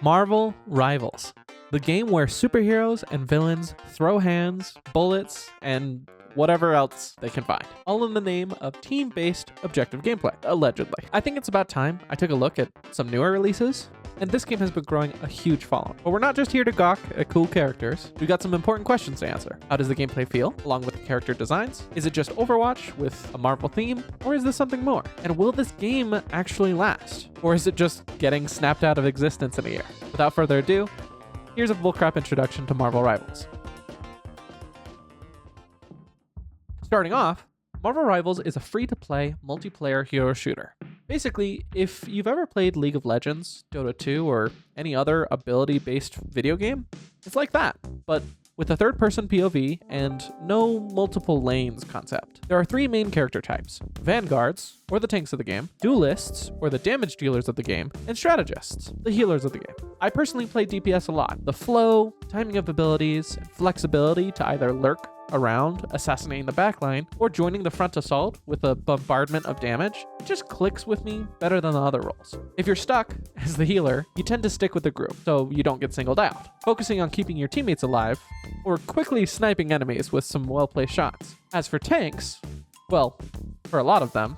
Marvel Rivals, the game where superheroes and villains throw hands, bullets, and whatever else they can find, all in the name of team-based objective gameplay, allegedly. I think it's about time I took a look at some newer releases, and this game has been growing a huge following. But we're not just here to gawk at cool characters. We've got some important questions to answer. How does the gameplay feel, along with the character designs? Is it just Overwatch with a Marvel theme, or is this something more? And will this game actually last? Or is it just getting snapped out of existence in a year? Without further ado, here's a Bullcrap introduction to Marvel Rivals. Starting off, Marvel Rivals is a free-to-play multiplayer hero shooter. Basically, if you've ever played League of Legends, Dota 2, or any other ability-based video game, it's like that, but with a third-person POV and no multiple lanes concept. There are three main character types: vanguards, or the tanks of the game, duelists, or the damage dealers of the game, and strategists, the healers of the game. I personally play DPS a lot. The flow, timing of abilities, and flexibility to either lurk around, assassinating the backline, or joining the front assault with a bombardment of damage, it just clicks with me better than the other roles. If you're stuck as the healer, you tend to stick with the group, so you don't get singled out, focusing on keeping your teammates alive, or quickly sniping enemies with some well-placed shots. As for tanks, well, for a lot of them,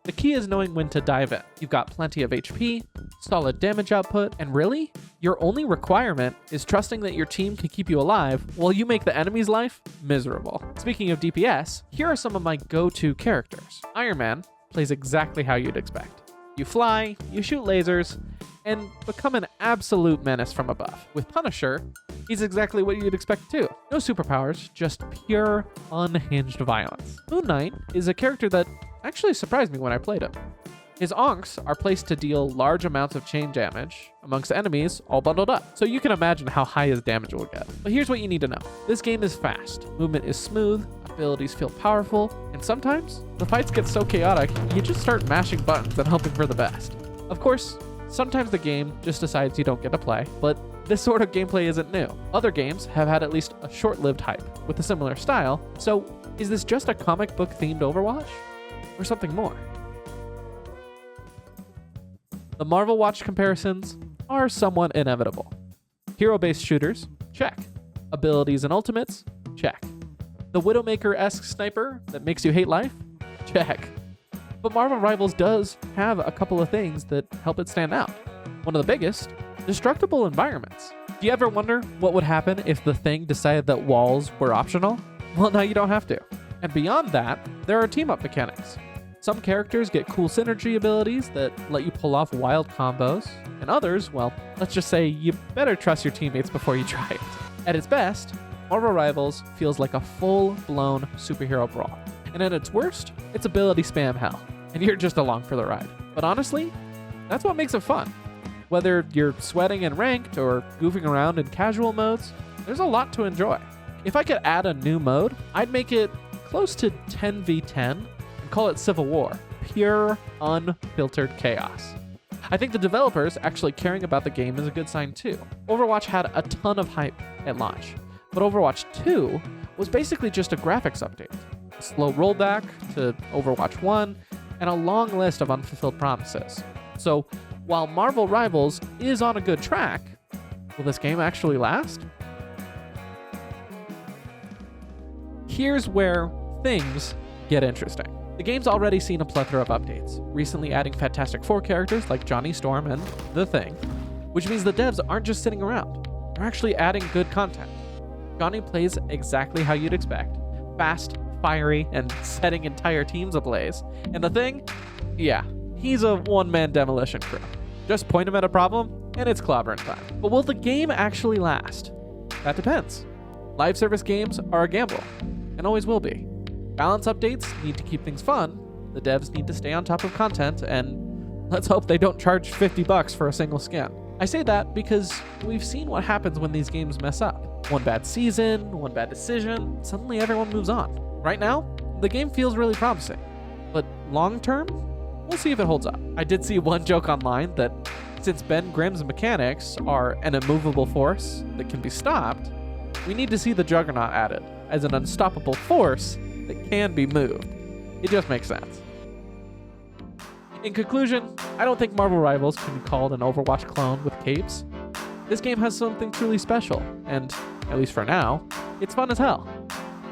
the key is knowing when to dive in. You've got plenty of HP, solid damage output, and really, your only requirement is trusting that your team can keep you alive while you make the enemy's life miserable. Speaking of DPS, here are some of my go-to characters. Iron Man plays exactly how you'd expect. You fly, you shoot lasers, and become an absolute menace from above. With Punisher, he's exactly what you'd expect too. No superpowers, just pure, unhinged violence. Moon Knight is a character that actually surprised me when I played him. His onks are placed to deal large amounts of chain damage amongst enemies all bundled up, so you can imagine how high his damage will get. But here's what you need to know. This game is fast, movement is smooth, abilities feel powerful, and sometimes the fights get so chaotic, you just start mashing buttons and hoping for the best. Of course, sometimes the game just decides you don't get to play, but this sort of gameplay isn't new. Other games have had at least a short-lived hype with a similar style, so is this just a comic book themed Overwatch? Or something more? The Marvel Watch comparisons are somewhat inevitable. Hero-based shooters? Check. Abilities and ultimates? Check. The Widowmaker-esque sniper that makes you hate life? Check. But Marvel Rivals does have a couple of things that help it stand out. One of the biggest, destructible environments. Do you ever wonder what would happen if the Thing decided that walls were optional? Well, now you don't have to. And beyond that, there are team-up mechanics. Some characters get cool synergy abilities that let you pull off wild combos, and others, well, let's just say you better trust your teammates before you try it. At its best, Marvel Rivals feels like a full-blown superhero brawl, and at its worst, it's ability spam hell, and you're just along for the ride. But honestly, that's what makes it fun. Whether you're sweating in ranked or goofing around in casual modes, there's a lot to enjoy. If I could add a new mode, I'd make it close to 10v10, call it Civil War, pure, unfiltered chaos. I think the developers actually caring about the game is a good sign too. Overwatch had a ton of hype at launch, but Overwatch 2 was basically just a graphics update, a slow rollback to Overwatch 1, and a long list of unfulfilled promises. So while Marvel Rivals is on a good track, will this game actually last? Here's where things get interesting. The game's already seen a plethora of updates, recently adding Fantastic Four characters like Johnny Storm and The Thing, which means the devs aren't just sitting around, they're actually adding good content. Johnny plays exactly how you'd expect, fast, fiery, and setting entire teams ablaze. And The Thing? Yeah, he's a one-man demolition crew. Just point him at a problem, and it's clobbering time. But will the game actually last? That depends. Live service games are a gamble, and always will be. Balance updates need to keep things fun, the devs need to stay on top of content, and let's hope they don't charge $50 for a single skin. I say that because we've seen what happens when these games mess up. One bad season, one bad decision, suddenly everyone moves on. Right now, the game feels really promising, but long term, we'll see if it holds up. I did see one joke online that since Ben Grimm's mechanics are an immovable force that can be stopped, we need to see the Juggernaut added as an unstoppable force that can be moved. It just makes sense. In conclusion, I don't think Marvel Rivals can be called an Overwatch clone with capes. This game has something truly special, and, at least for now, it's fun as hell.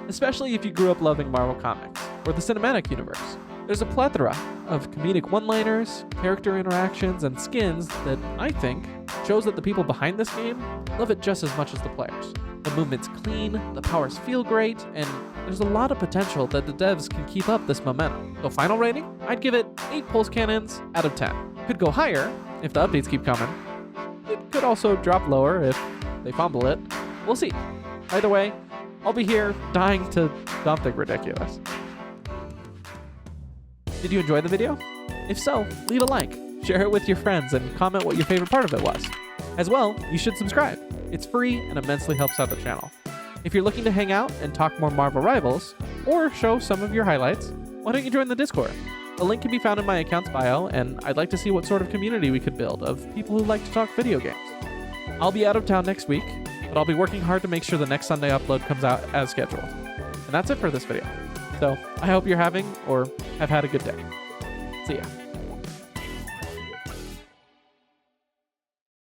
Especially if you grew up loving Marvel Comics, or the cinematic universe. There's a plethora of comedic one-liners, character interactions, and skins that, I think, shows that the people behind this game love it just as much as the players. The movement's clean, the powers feel great, and there's a lot of potential that the devs can keep up this momentum. So final rating? I'd give it 8 pulse cannons out of 10. Could go higher if the updates keep coming. It could also drop lower if they fumble it. We'll see. Either way, I'll be here dying to something ridiculous. Did you enjoy the video? If so, leave a like, share it with your friends, and comment what your favorite part of it was. As well, you should subscribe. It's free and immensely helps out the channel. If you're looking to hang out and talk more Marvel Rivals, or show some of your highlights, why don't you join the Discord? The link can be found in my account's bio, and I'd like to see what sort of community we could build of people who like to talk video games. I'll be out of town next week, but I'll be working hard to make sure the next Sunday upload comes out as scheduled. And that's it for this video. So, I hope you're having or have had a good day. See ya.